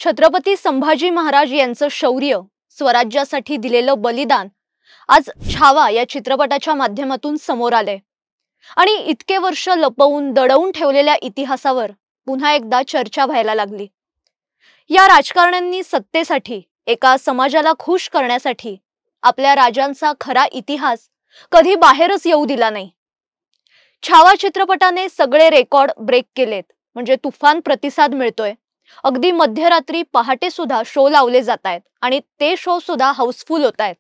छत्रपती संभाजी महाराज यांचं शौर्य, स्वराज्यासाठी दिलेलं बलिदान आज छावा या चित्रपटाच्या माध्यमातून समोर आले आणि इतके वर्ष लपवून दडवून ठेवलेल्या इतिहासावर पुन्हा एकदा चर्चा व्हायला लागली। या राजकारण्यांनी सत्तेसाठी, एका समाजाला खुश करण्यासाठी आपल्या राजांचा खरा इतिहास कधी बाहेरच येऊ दिला नाही। छावा चित्रपटाने सगळे रेकॉर्ड ब्रेक केलेत, म्हणजे तुफान प्रतिसाद मिळतोय। अगदी मध्यरात्री पहाटे सुद्धा शो लावले जातायत आणि ते शो सुद्धा हाऊसफुल होतायत।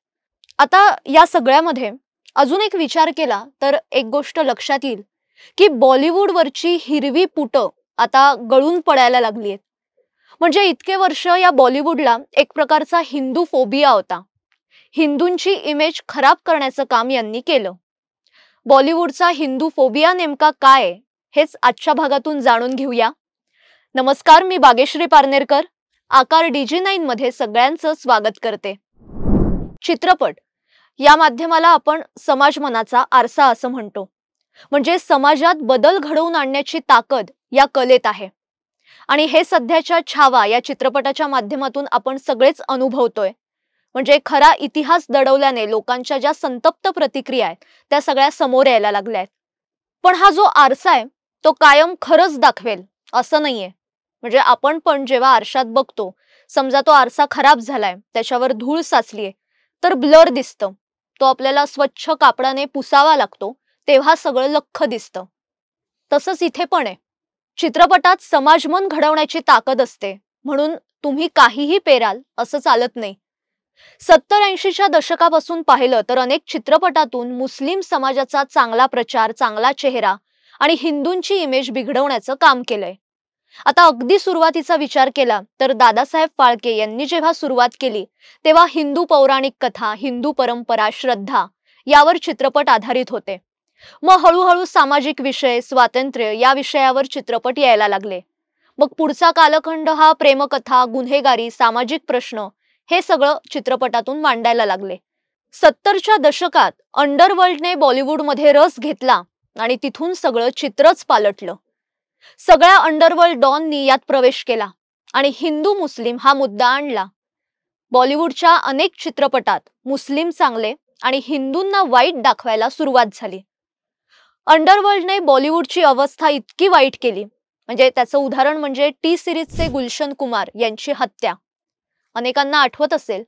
आता या सगळ्यामध्ये अजून एक विचार केला तर एक गोष्ट लक्षात येईल की बॉलिवूडवरची हिरवी पुटं आता गळून पडायला लागली आहेत। म्हणजे इतके वर्ष या बॉलिवूडला एक प्रकारचा हिंदू फोबिया होता। हिंदूंची इमेज खराब करण्याचं काम यांनी केलं। बॉलिवूडचा हिंदू फोबिया नेमका काय आहे हेच आजच्या भागातून जाणून घेऊया। नमस्कार, मी बागेश्री पारनेरकर, आकार DG9 मध्ये सगळ्यांचं स्वागत करते। चित्रपट या माध्यमाला आपण समाज मनाचा आरसा असं म्हणतो। म्हणजे समाजात बदल घडवून आणण्याची ताकद या कलेत आहे आणि हे सध्याच्या छावा या चित्रपटाच्या माध्यमातून आपण सगळेच अनुभवतोय। म्हणजे खरा इतिहास दडवल्याने लोकांच्या ज्या संतप्त प्रतिक्रिया आहेत त्या सगळ्या समोर यायला लागल्या आहेत। पण हा जो आरसा आहे तो कायम खरंच दाखवेल असं नाहीये। म्हणजे आपण पण जेव्हा आरशात बघतो, समजा तो आरसा खराब झालाय, त्याच्यावर धूळ साचलीये, तर ब्लर दिसतं। तो आपल्याला स्वच्छ कापडाने पुसावा लागतो, तेव्हा सगळं लख्ख दिसतं। तसंच इथे पण आहे। चित्रपटात समाजमन घडवण्याची ताकद असते, म्हणून तुम्ही काहीही पेराल असं चालत नाही। 70-80च्या दशकापासून पाहिलं तर अनेक चित्रपटातून मुस्लिम समाजाचा चांगला प्रचार, चांगला चेहरा आणि हिंदूंची इमेज बिघडवण्याचं काम केलंय। आता अगदी सुरुवातीचा विचार केला तर दादासाहेब फाळके यांनी जेव्हा सुरुवात केली तेव्हा हिंदू पौराणिक कथा, हिंदू परंपरा, श्रद्धा यावर चित्रपट आधारित होते। मग हळूहळू सामाजिक विषय, स्वातंत्र्य या विषयावर चित्रपट यायला लागले। मग पुढचा कालखंड हा प्रेमकथा, गुन्हेगारी, सामाजिक प्रश्न हे सगळं चित्रपटातून मांडायला लागले। 70च्या दशकात अंडरवर्ल्डने बॉलिवूडमध्ये रस घेतला आणि तिथून सगळं चित्रच पालटलं। सगळ्या अंडरवर्ल्ड डॉननी यात प्रवेश केला आणि हिंदू मुस्लिम हा मुद्दा आणला। बॉलिवूडच्या अनेक चित्रपटात मुस्लिम चांगले आणि हिंदूंना वाईट दाखवायला सुरुवात झाली। अंडरवर्ल्डने बॉलिवूडची अवस्था इतकी वाईट केली, म्हणजे त्याचं उदाहरण म्हणजे टी-सिरीजचे गुलशन कुमार यांची हत्या। अनेकांना आठवत असेल,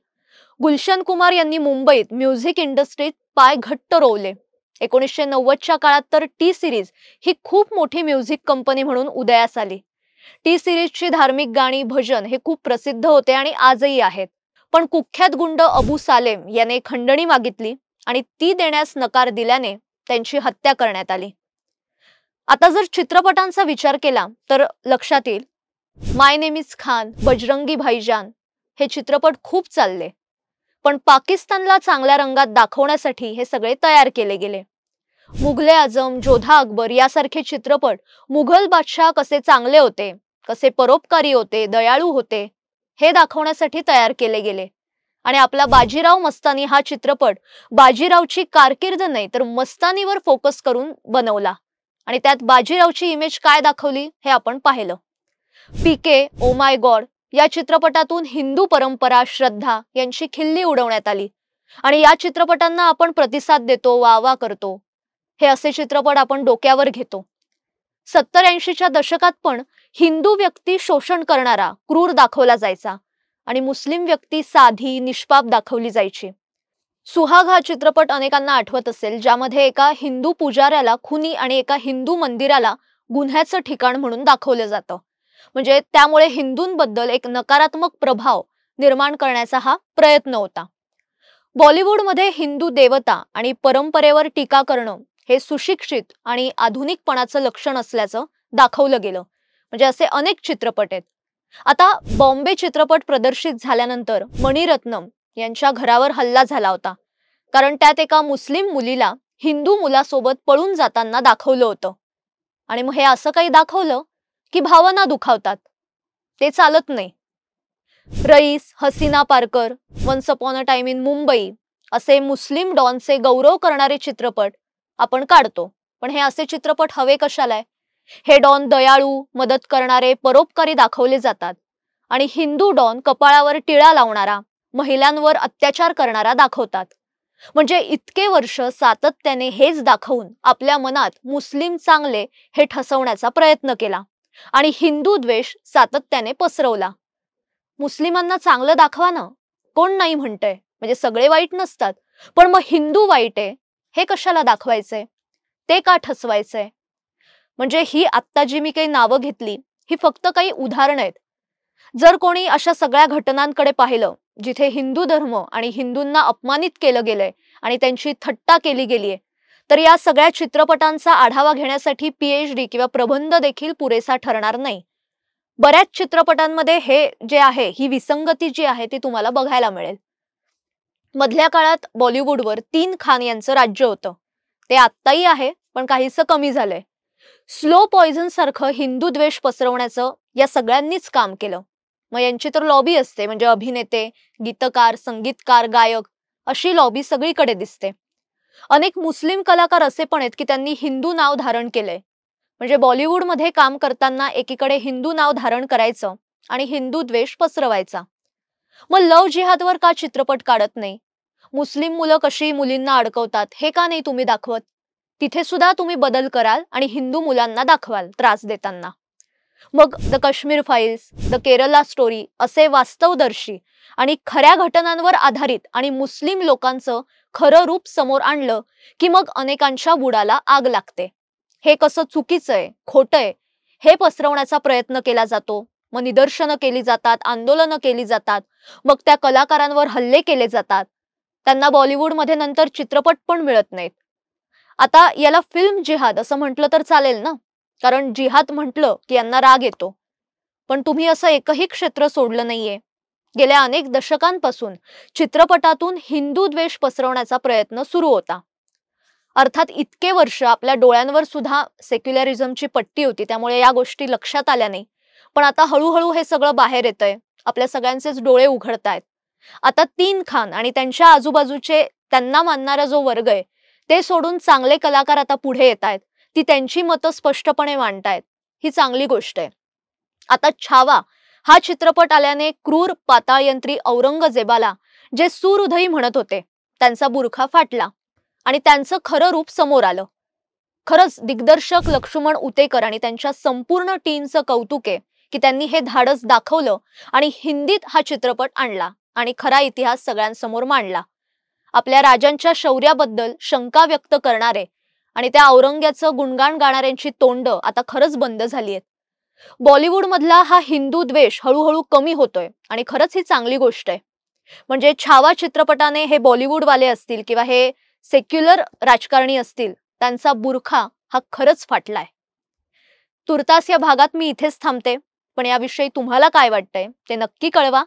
गुलशन कुमार यांनी मुंबईत म्युझिक इंडस्ट्रीत पाय घट्ट रोवले। 1990च्या काळात तर टी-सिरीज ही खूप मोठी म्युझिक कंपनी म्हणून उदयास आली। टी-सिरीजची धार्मिक गाणी, भजन हे खूप प्रसिद्ध होते आणि आजही आहेत। पण कुख्यात गुंड अबू सालेम याने खंडणी मागितली आणि ती देण्यास नकार दिल्याने त्यांची हत्या करण्यात आली। आता जर चित्रपटांचा विचार केला तर लक्षात येईल, माय नेम इज खान, बजरंगी भाईजान हे चित्रपट खूप चालले। पण पाकिस्तानला चांगल्या रंगात दाखवण्यासाठी हे सगळे तयार केले गेले। मुघले आझम, जोधा अकबर यासारखे चित्रपट मुघल बादशाह कसे चांगले होते, कसे परोपकारी होते, दयाळू होते हे दाखवण्यासाठी तयार केले गेले। आणि आपला बाजीराव मस्तानी हा चित्रपट बाजीरावची कारकीर्द नाही तर मस्तानीवर फोकस करून बनवला आणि त्यात बाजीरावची इमेज काय दाखवली हे आपण पाहिलं। PK, ओ माय गॉड या चित्रपटातून हिंदू परंपरा, श्रद्धा यांची खिल्ली उडवण्यात आली आणि या चित्रपटांना आपण प्रतिसाद देतो, वाह करतो। हे असे चित्रपट आपण डोक्यावर घेतो। 70-80च्या दशकात पण हिंदू व्यक्ती शोषण करणारा, क्रूर दाखवला जायचा आणि मुस्लिम व्यक्ती साधी, निष्पाप दाखवली जायची। सुहाग हा चित्रपट अनेकांना आठवत असेल, ज्यामध्ये एका हिंदू पुजाऱ्याला खुनी आणि एका हिंदू मंदिराला गुन्ह्याचं ठिकाण म्हणून दाखवलं जातं। म्हणजे त्यामुळे हिंदूंबद्दल एक नकारात्मक प्रभाव निर्माण करण्याचा हा प्रयत्न होता। बॉलिवूडमध्ये हिंदू देवता आणि परंपरेवर टीका करणं हे सुशिक्षित आणि आधुनिकपणाचं लक्षण असल्याचं दाखवलं गेलं। म्हणजे असे अनेक चित्रपट आहेत। आता बॉम्बे चित्रपट प्रदर्शित झाल्यानंतर मणिरत्नम यांच्या घरावर हल्ला झाला होता, कारण त्यात एका मुस्लिम मुलीला हिंदू मुलासोबत पळून जाताना दाखवलं होतं। आणि मग हे असं काही दाखवलं की भावना दुखावतात, ते चालत नाही। Raees, Haseena Parkar, once upon a time in Mumbai असे मुस्लिम डॉनचे गौरव करणारे चित्रपट आपण काढतो, पण हे असे चित्रपट हवे कशाला? हे डॉन दयाळू, मदत करणारे, परोपकारी दाखवले जातात आणि हिंदू डॉन कपाळावर टिळा लावणारा, महिलांवर अत्याचार करणारा दाखवतात. म्हणजे इतके वर्ष सातत्याने हेच दाखवून आपल्या मनात मुस्लिम चांगले हे ठसवण्याचा प्रयत्न केला आणि हिंदू द्वेष सातत्याने पसरवला. मुस्लिमांना चांगलं दाखवा ना, कोण नाही म्हणतंय, म्हणजे सगळे वाईट नसतात, पण मग हिंदू वाईट आहे हे कशाला दाखवायचंय, ते का ठसवायचंय? म्हणजे ही आत्ता जी मी काही नावं घेतली ही फक्त काही उदाहरणं आहेत. जर कोणी अशा सगळ्या घटनांकडे पाहिलं जिथे हिंदू धर्म आणि हिंदूंना अपमानित केलं गेलंय आणि त्यांची थट्टा केली गेलीये, तर या सगळ्या चित्रपटांचा आढावा घेण्यासाठी PhD किंवा प्रबंध देखील पुरेसा ठरणार नाही. बऱ्याच चित्रपटांमध्ये हे जे आहे, ही विसंगती जी आहे ती तुम्हाला बघायला मिळेल. मधल्या काळात बॉलिवूडवर 3 खान यांचं राज्य होतं. ते आत्ताही आहे, पण काहीसं कमी झालंय. स्लो पॉइझन सारखं हिंदू द्वेष पसरवण्याचं या सगळ्यांनीच काम केलं. मग यांची तर लॉबी असते, म्हणजे अभिनेते, गीतकार, संगीतकार, गायक अशी लॉबी सगळीकडे दिसते. अनेक मुस्लिम कलाकार असे पण आहेत की त्यांनी हिंदू नाव धारण केलंय. म्हणजे बॉलिवूडमध्ये काम करताना एकीकडे हिंदू नाव धारण करायचं आणि हिंदू द्वेष पसरवायचा. मग लव जिहादवर का चित्रपट काढत नाही? मुस्लिम मुलं कशी मुलींना अडकवतात हे का नाही तुम्ही दाखवत? तिथे सुद्धा तुम्ही बदल कराल आणि हिंदू मुलांना दाखवाल त्रास देताना. मग the Kashmir files, the Kerala story असे वास्तवदर्शी आणि खऱ्या घटनांवर आधारित आणि मुस्लिम लोकांचं खरं रूप समोर आणलं की मग अनेकांच्या बुडाला आग लागते. हे कसं चुकीचं आहे, खोटं आहे हे पसरवण्याचा प्रयत्न केला जातो. मग निदर्शनं केली जातात, आंदोलनं केली जातात, मग त्या कलाकारांवर हल्ले केले जातात. त्यांना बॉलिवूडमध्ये नंतर चित्रपट पण मिळत नाहीत. आता याला फिल्म जिहाद असं म्हटलं तर चालेल ना, कारण जिहाद म्हटलं की यांना राग येतो. पण तुम्ही असं एकही क्षेत्र सोडलं नाहीये. गेल्या अनेक दशकांपासून चित्रपटातून हिंदू द्वेष पसरवण्याचा प्रयत्न सुरू होता. अर्थात इतके वर्ष आपल्या डोळ्यांवर सुद्धा सेक्युलरिझमची पट्टी होती, त्यामुळे या गोष्टी लक्षात आल्या नाही. पण आता हळूहळू हे सगळं बाहेर येतंय, आपल्या सगळ्यांचेच डोळे उघडतायत. आता 3 खान आणि त्यांच्या आजूबाजूचे त्यांना मानणारा जो वर्ग आहे ते सोडून चांगले कलाकार आता पुढे येत आहेत. ती त्यांची मतं स्पष्टपणे मांडतायत. ही चांगली गोष्ट आहे. आता छावा हा चित्रपट आल्याने क्रूर पाताळयंत्री औरंगजेबाला जे सुहृदयी म्हणत होते त्यांचा बुरखा फाटला आणि त्यांचं खरं रूप समोर आलं. खरंच दिग्दर्शक लक्ष्मण उतेकर आणि त्यांच्या संपूर्ण टीमचं कौतुक आहे की त्यांनी हे धाडस दाखवलं आणि हिंदीत हा चित्रपट आणला आणि खरा इतिहास सगळ्यांसमोर मांडला. आपल्या राजांच्या शौर्याबद्दल शंका व्यक्त करणारे आणि त्या औरंग्याचं गुणगान गाणाऱ्यांची तोंड आता खरंच बंद झाली आहेत. बॉलिवूडमधला हा हिंदू द्वेष हळूहळू कमी होतोय आणि खरंच ही चांगली गोष्ट आहे. म्हणजे छावा चित्रपटाने हे बॉलिवूडवाले असतील किंवा हे सेक्युलर राजकारणी असतील, त्यांचा बुरखा हा खरंच फाटलाय. तुर्तास या भागात मी इथेच थांबते, पण याविषयी तुम्हाला काय वाटतंय ते नक्की कळवा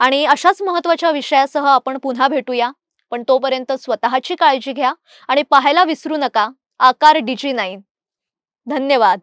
आणि अशाच महत्त्वाच्या विषयासह आपण पुन्हा भेटूया. पण तोपर्यंत स्वतःची काळजी घ्या आणि पाहायला विसरू नका आकार DG9. धन्यवाद.